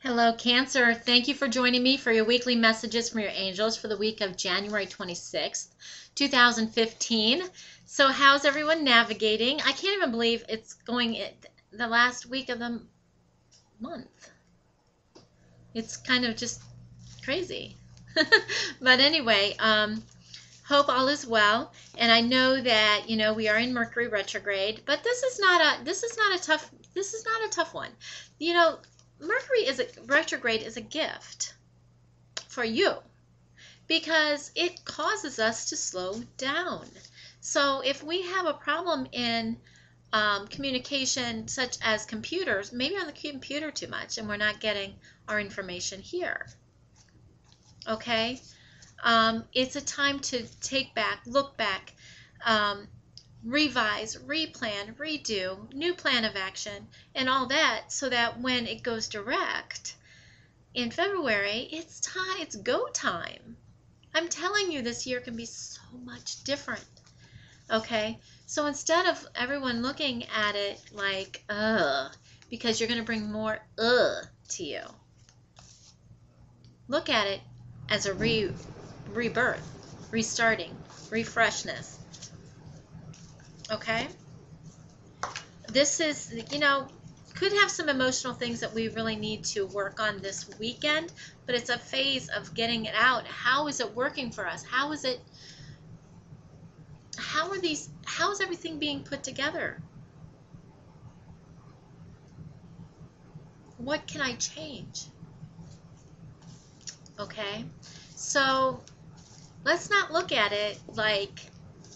Hello, Cancer. Thank you for joining me for your weekly messages from your angels for the week of January 26th, 2015. So how's everyone navigating? I can't even believe it's going the last week of the month. It's kind of just crazy. But anyway, hope all is well. And I know that, we are in Mercury retrograde, but this is not a tough one. Mercury retrograde is a gift for you because it causes us to slow down. So if we have a problem in communication, such as computers, maybe on the computer too much and we're not getting our information here. Okay? It's a time to take back, look back, revise, replan, redo, new plan of action, and all that, so that when it goes direct in February, it's time, it's go time. I'm telling you, this year can be so much different. Okay? So instead of everyone looking at it like, because you're going to bring more to you, look at it as a rebirth, restarting, refreshness. Okay? This is, could have some emotional things that we really need to work on this weekend, but it's a phase of getting it out. How is it working for us? How is everything being put together? What can I change? Okay? So let's not look at it like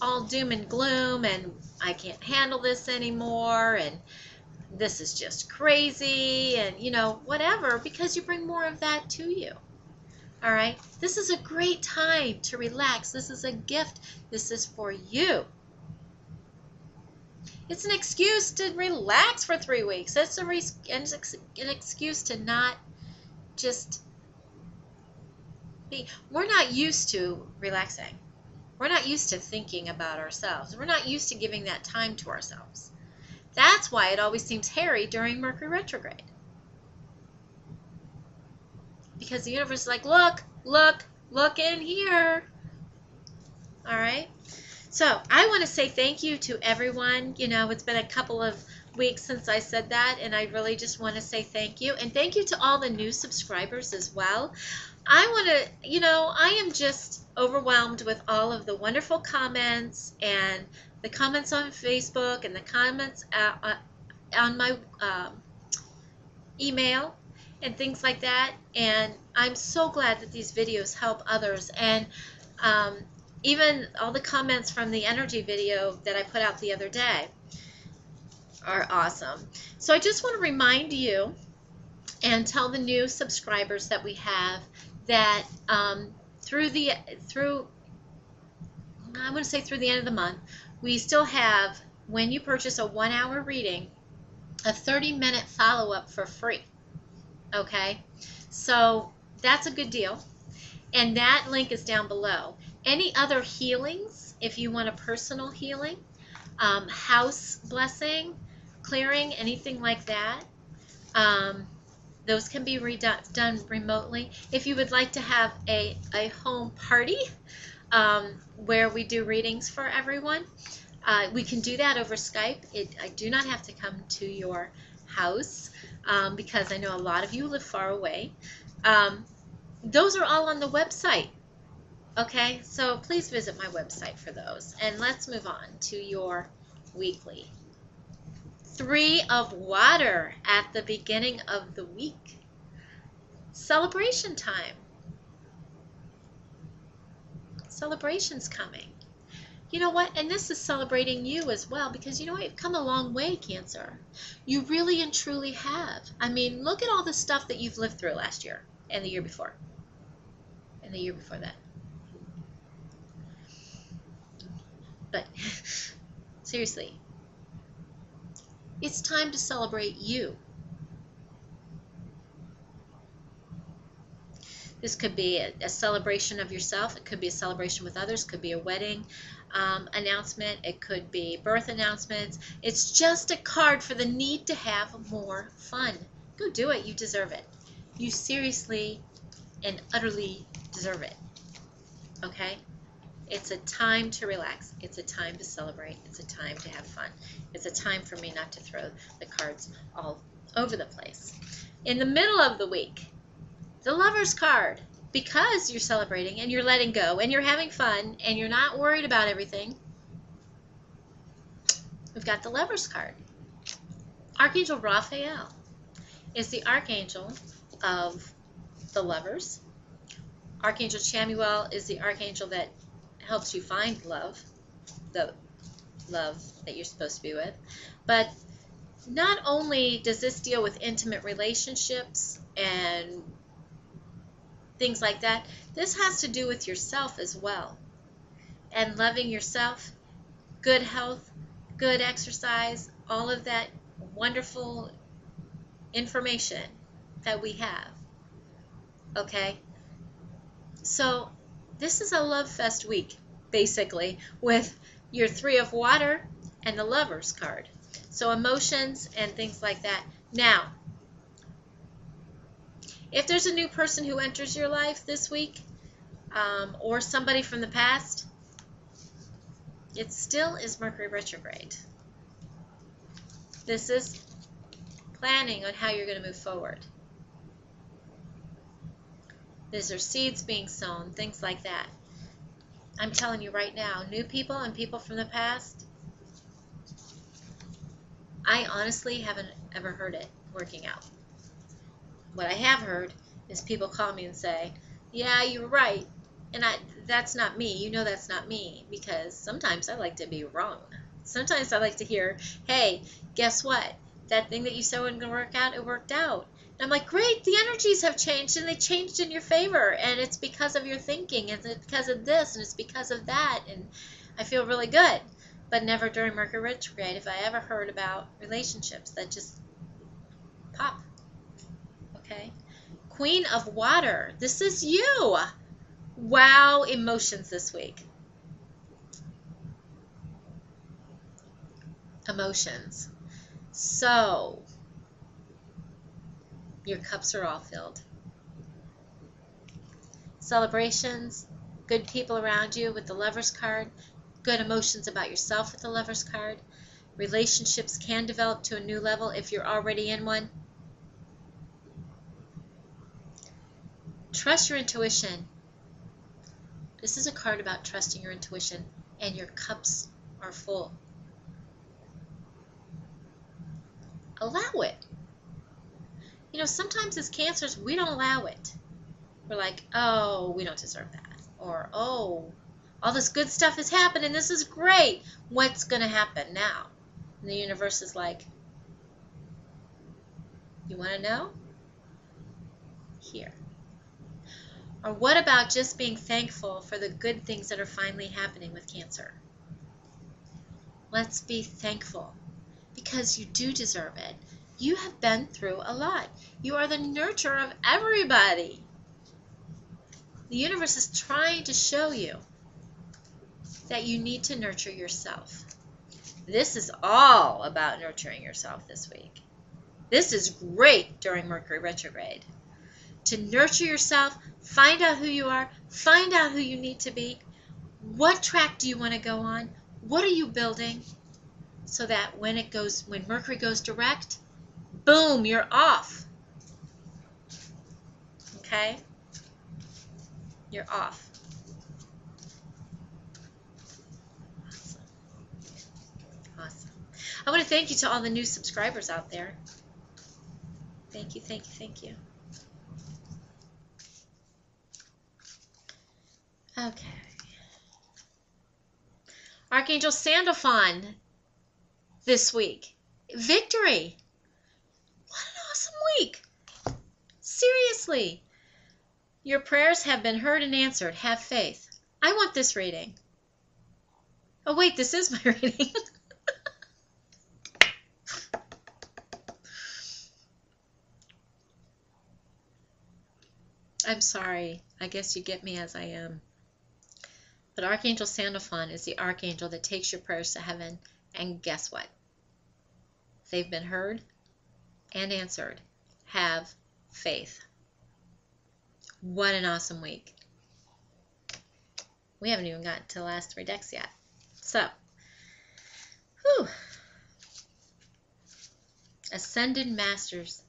all doom and gloom and I can't handle this anymore and this is just crazy and whatever, because you bring more of that to you. All right? This is a great time to relax. This is a gift. This is for you. It's an excuse to relax for 3 weeks. It's an excuse to not just be. We're not used to relaxing. We're not used to thinking about ourselves. We're not used to giving that time to ourselves. That's why it always seems hairy during Mercury retrograde. Because the universe is like, look in here. All right? So I want to say thank you to everyone. It's been a couple of weeks since I said that, and I really just want to say thank you. And thank you to all the new subscribers as well. I am just overwhelmed with all of the wonderful comments and the comments on Facebook and the comments on my email and things like that. And I'm so glad that these videos help others. And even all the comments from the energy video that I put out the other day are awesome. So I just want to remind you and tell the new subscribers that we have that through the end of the month, we still have, when you purchase a 1-hour reading, a 30-minute follow-up for free. Okay? So that's a good deal. And that link is down below. Any other healings, if you want a personal healing, house blessing, clearing, anything like that, those can be done remotely. If you would like to have a home party where we do readings for everyone, we can do that over Skype. I do not have to come to your house because I know a lot of you live far away. Those are all on the website. Okay, so please visit my website for those. And let's move on to your weekly. 3 of water at the beginning of the week. Celebration time. Celebration's coming. You know what? And this is celebrating you as well, because you know what? You've come a long way, Cancer. You really and truly have. I mean, look at all the stuff that you've lived through last year and the year before. And the year before that. But seriously, it's time to celebrate you. This could be a celebration of yourself. It could be a celebration with others. It could be a wedding announcement. It could be birth announcements. It's just a card for the need to have more fun. Go do it. You deserve it. You seriously and utterly deserve it. Okay? It's a time to relax. It's a time to celebrate. It's a time to have fun. It's a time for me not to throw the cards all over the place. In the middle of the week, the Lover's card. Because you're celebrating and you're letting go and you're having fun and you're not worried about everything, we've got the Lover's card. Archangel Raphael is the archangel of the lovers. Archangel Chamuel is the archangel that helps you find love, the love that you're supposed to be with. But not only does this deal with intimate relationships and things like that, this has to do with yourself as well. And loving yourself, good health, good exercise, all of that wonderful information that we have. Okay? So this is a love fest week, basically, with your Three of Water and the Lover's card. So emotions and things like that. Now, if there's a new person who enters your life this week, or somebody from the past, it still is Mercury retrograde. This is planning on how you're going to move forward. These are seeds being sown, things like that. I'm telling you right now, new people and people from the past, I honestly haven't ever heard it working out. What I have heard is people call me and say, yeah, you were right. And that's not me. You know that's not me. Because sometimes I like to be wrong. Sometimes I like to hear, hey, guess what? That thing that you said wasn't going to work out, it worked out. And I'm like, great, the energies have changed, and they changed in your favor. And it's because of your thinking, and it's because of this, and it's because of that. And I feel really good. But never during Mercury retrograde have I ever heard about relationships that just pop. Okay? Queen of Water. This is you. Wow, emotions this week. Emotions. So, your cups are all filled. Celebrations, good people around you with the Lover's card, good emotions about yourself with the Lover's card. Relationships can develop to a new level if you're already in one. Trust your intuition. This is a card about trusting your intuition, and your cups are full. Allow it. You know, sometimes as Cancers, we don't allow it. We're like, oh, we don't deserve that. Or, oh, all this good stuff has happened and this is great. What's going to happen now? And the universe is like, you want to know? Here. Or what about just being thankful for the good things that are finally happening with Cancer? Let's be thankful because you do deserve it. You have been through a lot. You are the nurturer of everybody. The universe is trying to show you that you need to nurture yourself. This is all about nurturing yourself this week. This is great during Mercury retrograde. To nurture yourself, find out who you are, find out who you need to be. What track do you want to go on? What are you building? So that when Mercury goes direct, boom, you're off. Okay? You're off. Awesome. Awesome. I want to thank you to all the new subscribers out there. Thank you, thank you, thank you. Okay. Archangel Sandalphon this week. Victory. What an awesome week. Seriously. Your prayers have been heard and answered. Have faith. I want this reading. Oh, wait, this is my reading. I'm sorry. I guess you get me as I am. But Archangel Sandalphon is the archangel that takes your prayers to heaven. And guess what? They've been heard and answered. Have faith. What an awesome week. We haven't even gotten to the last 3 decks yet. So, whew. Ascended Masters.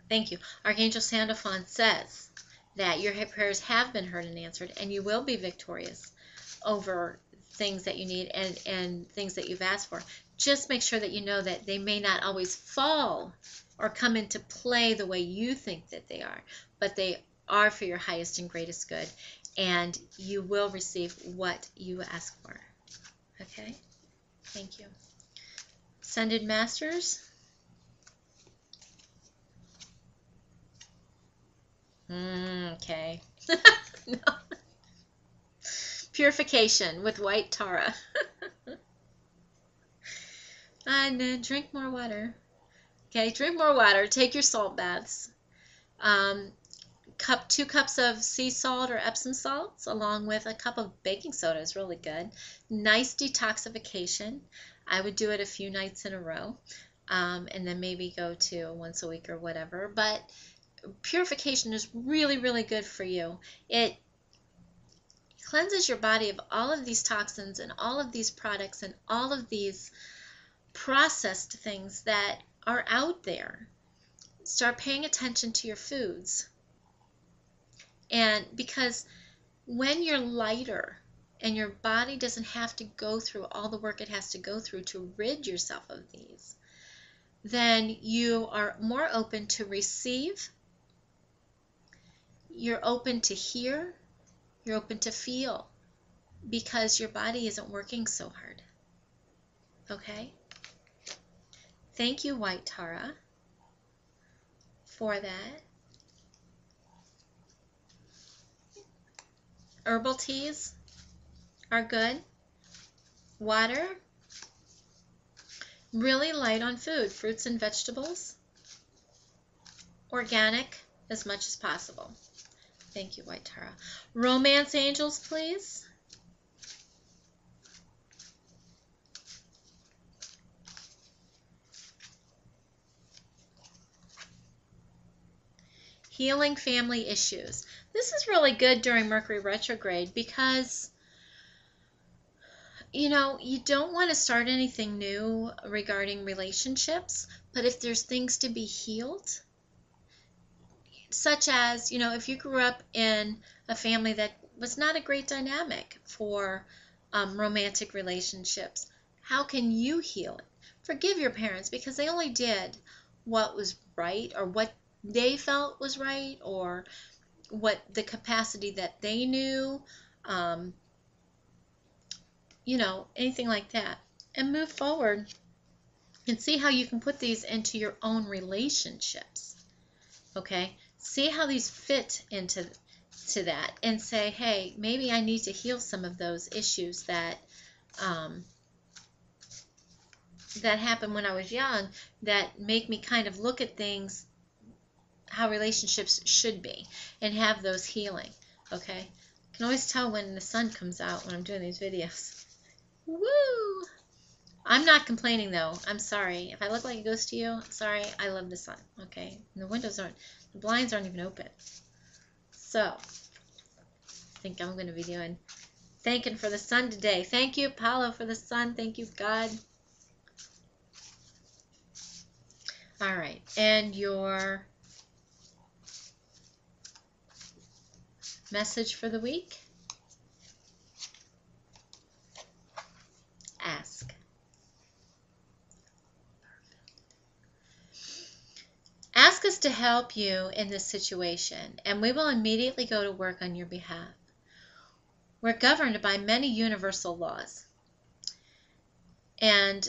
Thank you. Archangel Sandalphon says that your prayers have been heard and answered, and you will be victorious over things that you need and things that you've asked for. Just make sure that you know that they may not always fall or come into play the way you think that they are, but they are for your highest and greatest good, and you will receive what you ask for. Okay? Thank you. Ascended Masters. Okay. No. Purification with white Tara. And then drink more water. Okay, drink more water. Take your salt baths. 2 cups of sea salt or Epsom salts along with a cup of baking soda is really good. Nice detoxification. I would do it a few nights in a row, and then maybe go to once a week or whatever. But purification is really, really good for you. It cleanses your body of all of these toxins and all of these products and all of these processed things that are out there. Start paying attention to your foods. And because when you're lighter and your body doesn't have to go through all the work it has to go through to rid yourself of these, then you are more open to receive, you're open to hear, you're open to feel, because your body isn't working so hard. Okay? Thank you, White Tara, for that. Herbal teas are good. Water, really light on food, fruits and vegetables. Organic as much as possible. Thank you, White Tara. Romance angels, please. Healing family issues. This is really good during Mercury retrograde because, you know, you don't want to start anything new regarding relationships, but if there's things to be healed, such as, you know, if you grew up in a family that was not a great dynamic for romantic relationships, how can you heal it? Forgive your parents because they only did what was right or what they felt was right or what the capacity that they knew, you know, anything like that. And move forward and see how you can put these into your own relationships. Okay? See how these fit into that and say, hey, maybe I need to heal some of those issues that that happened when I was young that make me kind of look at things how relationships should be and have those healing. Okay? I can always tell when the sun comes out when I'm doing these videos. Woo! I'm not complaining though. I'm sorry. If I look like a ghost to you, I'm sorry. I love the sun. Okay? And the blinds aren't even open. So, I think I'm going to be doing thanking for the sun today. Thank you, Apollo, for the sun. Thank you, God. All right. And your message for the week? Ask. Ask us to help you in this situation, and we will immediately go to work on your behalf. We're governed by many universal laws, and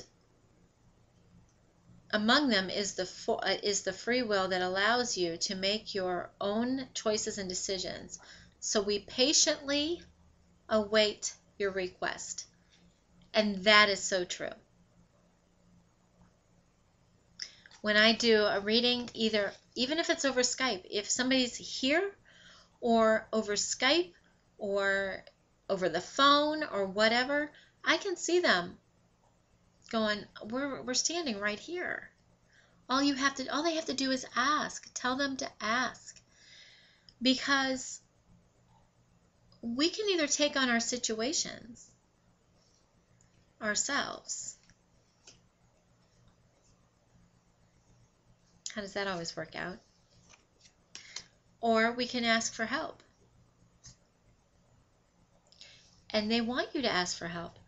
among them is the free will that allows you to make your own choices and decisions. So we patiently await your request, and that is so true. When I do a reading, even if it's over Skype, if somebody's here or over Skype or over the phone or whatever, I can see them going, we're standing right here. All they have to do is ask. Tell them to ask. Because we can either take on our situations ourselves. How does that always work out? Or we can ask for help. And they want you to ask for help.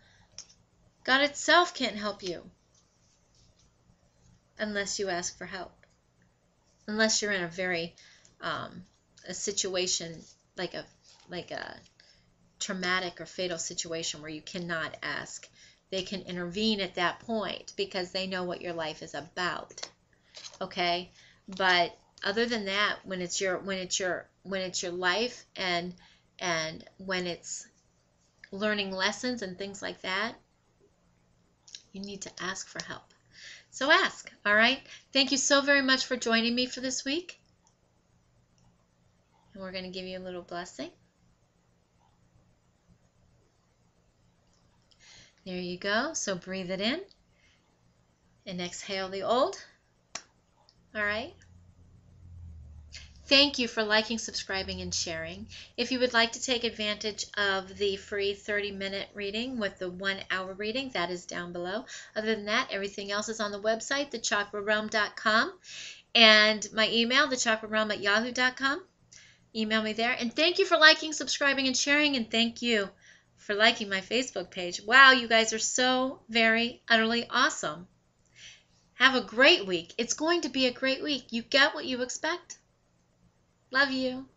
God itself can't help you unless you ask for help. Unless you're in a very a situation like a traumatic or fatal situation where you cannot ask. They can intervene at that point because they know what your life is about. Okay? But other than that, when it's your life and when it's learning lessons and things like that, you need to ask for help. So ask, all right? Thank you so very much for joining me for this week. And we're going to give you a little blessing. There you go. So breathe it in and exhale the old. All right? Thank you for liking, subscribing, and sharing. If you would like to take advantage of the free 30-minute reading with the 1-hour reading, that is down below. Other than that, everything else is on the website, thechakrarealm.com, and my email, thechakrarealm@yahoo.com. Email me there. And thank you for liking, subscribing, and sharing, and thank you for liking my Facebook page. Wow, you guys are so very, utterly awesome. Have a great week. It's going to be a great week. You get what you expect. Love you.